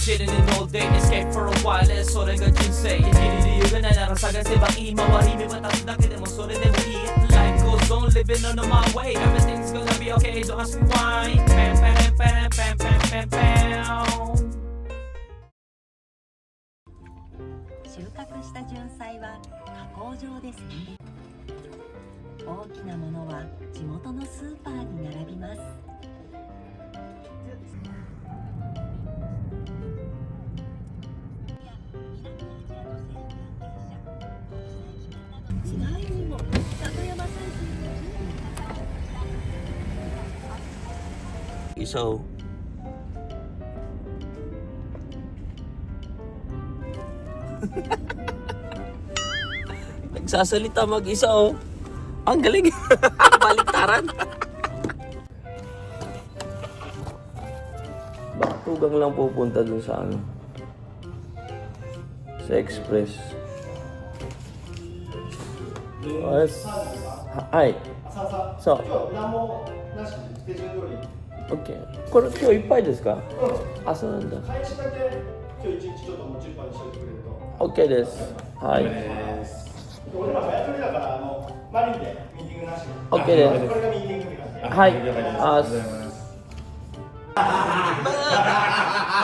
chilling all day, escape for a while, それが人生生きる理由がないなら探せばいい周り見渡すだけでもそれでもいい Life goes on, living on my way Everything's gonna be okay, don't ask me why Pam, pam, pam, pam, pam, pam, pam 収穫したじゅんさいは加工場です。大きなものは地元のスーパーに並びます。意外にも里山サイズIsaw Nagsasalita mag-isa oh. Ang galing. Baliktaran. Baktugang lang pupunta dun sa ano. Sa Express. Yes. Hi. So. Okay. これ今日いっぱいですか？あ、そうなんだ。開始だけ今日一日ちょっともう10杯にしといてくれると。OK です。はい。俺ら早取りだからマリンでミーティングなし。OK です。これがミーティングって感じ。はい。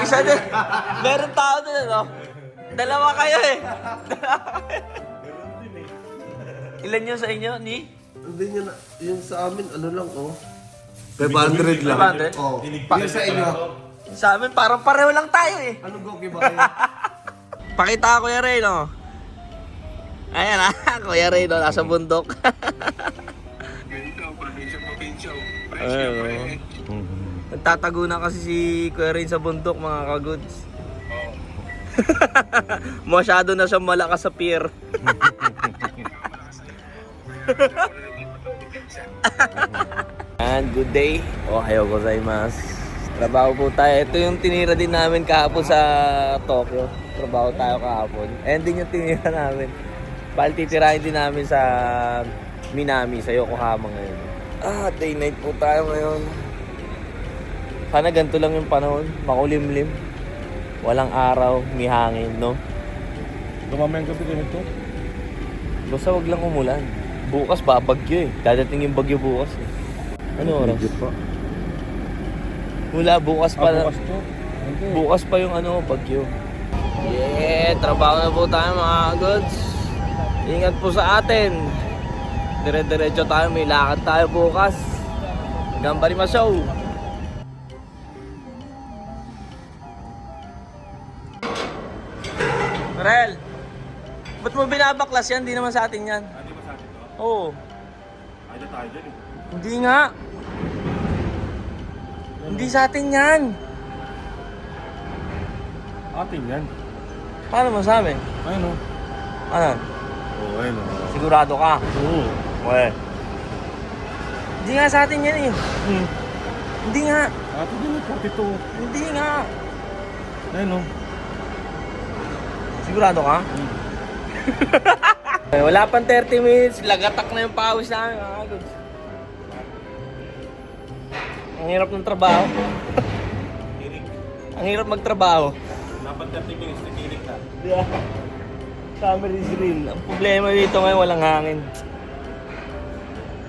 Isa din. Meron tao din ano? Dalawa kayo eh. Ilan yun sa inyo, ni? Hindi niya na, yung sa amin, ano lang, oh. 500 lang. 500? Oh. Yung sa inyo. Sa amin, parang pareho lang tayo eh. Ano goki ba kayo? Pakita ko Kuya Ray, no? Ayan ah, Kuya Ray, no? Nasa bundok. Ayan, no? Nagtatago na kasi si Kuya Ray sa bundok, mga kagods. Masyado na siyang malakas sa pier. And good day. Ohayo gozaimasu. Trabaho po tayo. Ito yung tinira din namin kahapon sa Tokyo. Trabaho tayo kahapon. And din yung tinira namin. Bali titirahin din namin sa Minami, sa Yokohama ngayon. Day night po tayo ngayon. Sana ganito lang yung panahon. Makulimlim. Walang araw, may hangin, no? Gumamayang gabi ganito? Basta wag lang umulan. Bukas babagyo eh. Dadating yung bagyo bukas eh. Ano oras? Pa. Wala, bukas pa. Bukas to? Okay. Bukas pa yung ano, bagyo. Yeah, trabaho na po tayo mga goods. Ingat po sa atin. Dire-diretso tayo, may lakad tayo bukas. Gambari masaw. Rel, ba't mo binabaklas yan? Hindi naman sa atin yan. Hindi ba sa atin to? Oo. Ay na tayo dyan eh. Hindi nga. Hindi sa atin yan. Atin yan. Paano masabi? Ayun o. Ano? Oo, ayun o. Sigurado ka? Oo. Okay. Hindi nga sa atin yan eh. Hindi nga. Atin din yung 42. Hindi nga. Ayun o. Sigurado ka? Wala pang 30 minutes. Lagatak na yung pawis namin. Ang hirap ng trabaho. Ang hirap magtrabaho. Dapat 30 minutes na tirik na. Yeah. Summer is real. Ang problema dito ngayon, walang hangin.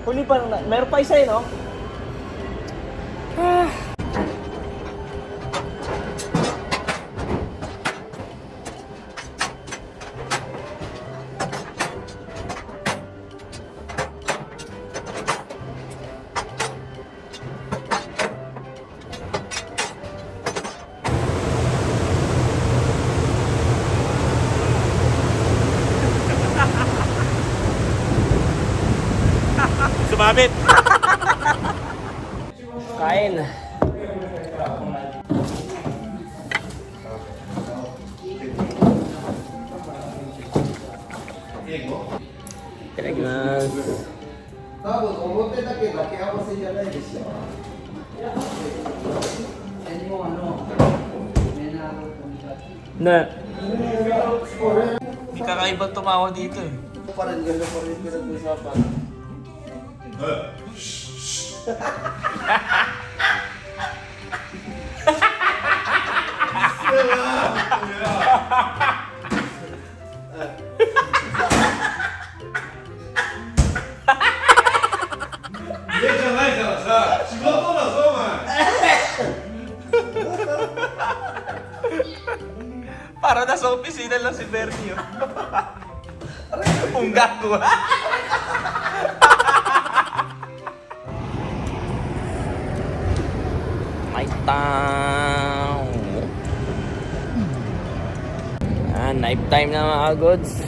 Huli pa, meron pa isa eh, no? Sumabit! Kain. Itadakimasu. 多分表だけ掛け合わせじゃないでしょ。Na. Hindi kakaibang tumawa dito eh. Parang gano'n pa rin pinag-usapan. Para nasa opisina lang si Bernie. Pungga ko. Night time. Night time na mga goods.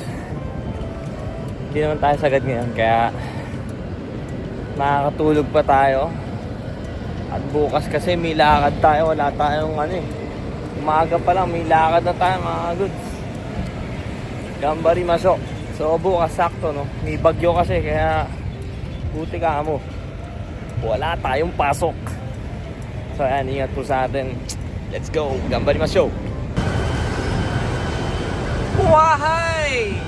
Hindi naman tayo sagad ngayon kaya makakatulog pa tayo. At bukas kasi may lakad tayo. Wala tayong umaga pa lang may lakad na tayo mga goods. Gambari maso. So bukas sakto no. May bagyo kasi kaya buti ka mo. Wala tayong pasok. So ayan, ingat po sa atin. Let's go. Gambari maso. Wahay!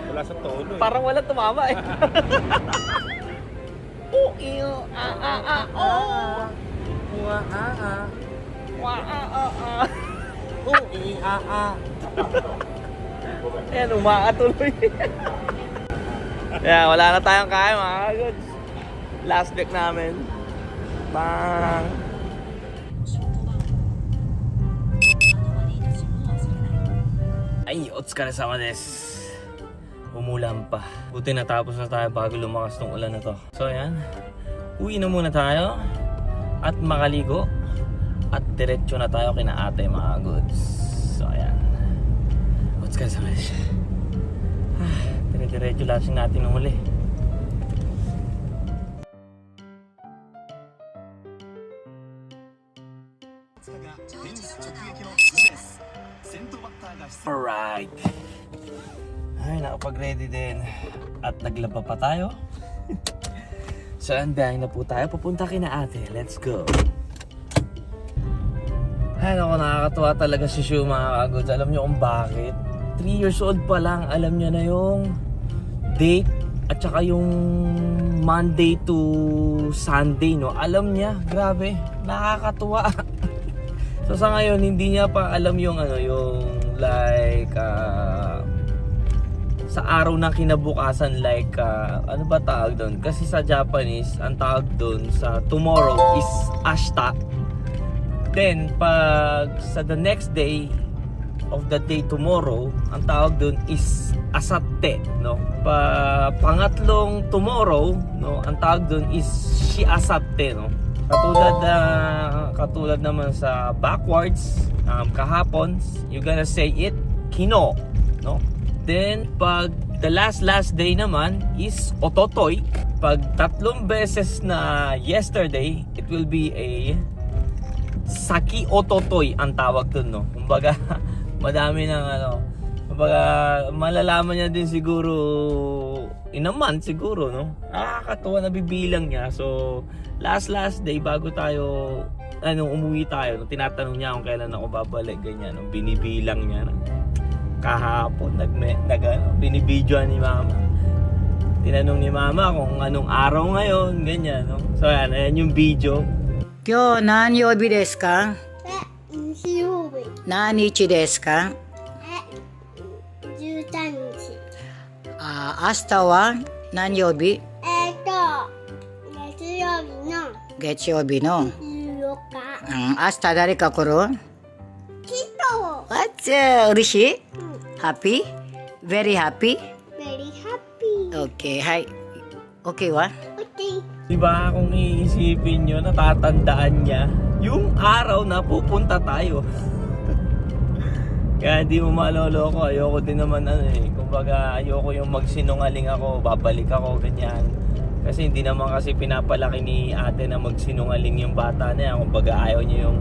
Wala sa tono. Parang wala tumama eh. Ayan, umaatuloy. Ayan, wala na tayong kaya mga goods. Last deck namin. Bang! 仕事場を窓割り出しも忘れない。 Ay, otsukare-sama desu. Umulan pa. Buti natapos na tayo bago lumakas tong ulan na to. So ayan, uwi na muna tayo at makaligo at diretso na tayo kina ate mga goods. So ayan, otsukare-sama desu. Dire-diretso lasing natin ng uli. Alright. Ay, nakapag-ready din. At naglaba pa tayo. So, biyahe na po tayo. Papunta kina ate. Let's go. Ay, naku, nakakatuwa talaga si Shu mga kagods. Alam niyo kung bakit? 3 years old pa lang, alam niya na yung date at saka yung Monday to Sunday, no? Alam niya, grabe. Nakakatuwa. So sa ngayon hindi niya pa alam yung yung like sa araw ng kinabukasan, like ano ba tawag doon? Kasi sa Japanese ang tawag doon sa tomorrow is ashita. Then pag sa the next day of the day tomorrow, ang tawag doon is asatte, no? Pangatlong tomorrow, no, ang tawag doon is shiasatte, no? Katulad naman sa backwards, kahapon, you're gonna say it kino, no? Then pag the last day naman is ototoy. Pag 3 beses na yesterday, it will be a saki ototoy ang tawag dun, no? Kumbaga madami ng kumbaga malalaman niya din siguro in a month siguro, no? Nakakatuwa, nabibilang niya. So last day bago tayo umuwi tayo, no, tinatanong niya kung kailan ako babalik, ganyan, no? Binibilang niya, no? Kahapon binibidyoan ni mama, tinanong ni mama kung anong araw ngayon, ganyan, no? So ayan yung video. 今日何曜日ですか？日曜日、何日ですか？ 13日。あ、明日は何曜日？月曜日の月曜日の。14日。明日誰か来る？きっと、わっちゃ嬉しい？ハッピー？very happy？ very happy. Okay, はい。Okay は？ Okay. Diba kung iisipin nyo, natatandaan niya yung araw na pupunta tayo. Kaya hindi mo maloloko. Ayoko din naman kumbaga ayoko yung magsinungaling ako, babalik ako, ganyan. Kasi hindi naman kasi pinapalaki ni ate na magsinungaling yung bata na yan. Kumbaga ayaw niya yung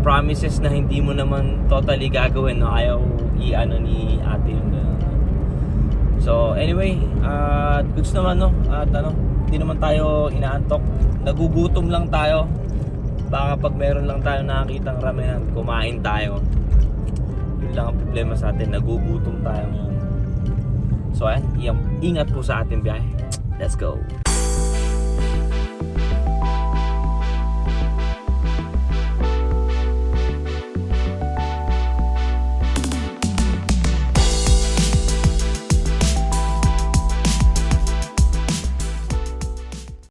promises na hindi mo naman totally gagawin, no? Ayaw ni ate yung gano'n. So anyway, goods naman, no? At hindi naman tayo inaantok. Nagugutom lang tayo. Baka pag meron lang tayo nakakitang ramen, kumain tayo. Yun lang ang problema sa atin, nagugutom tayo ngayon. So ayan, ingat po sa ating biyahe. Let's go.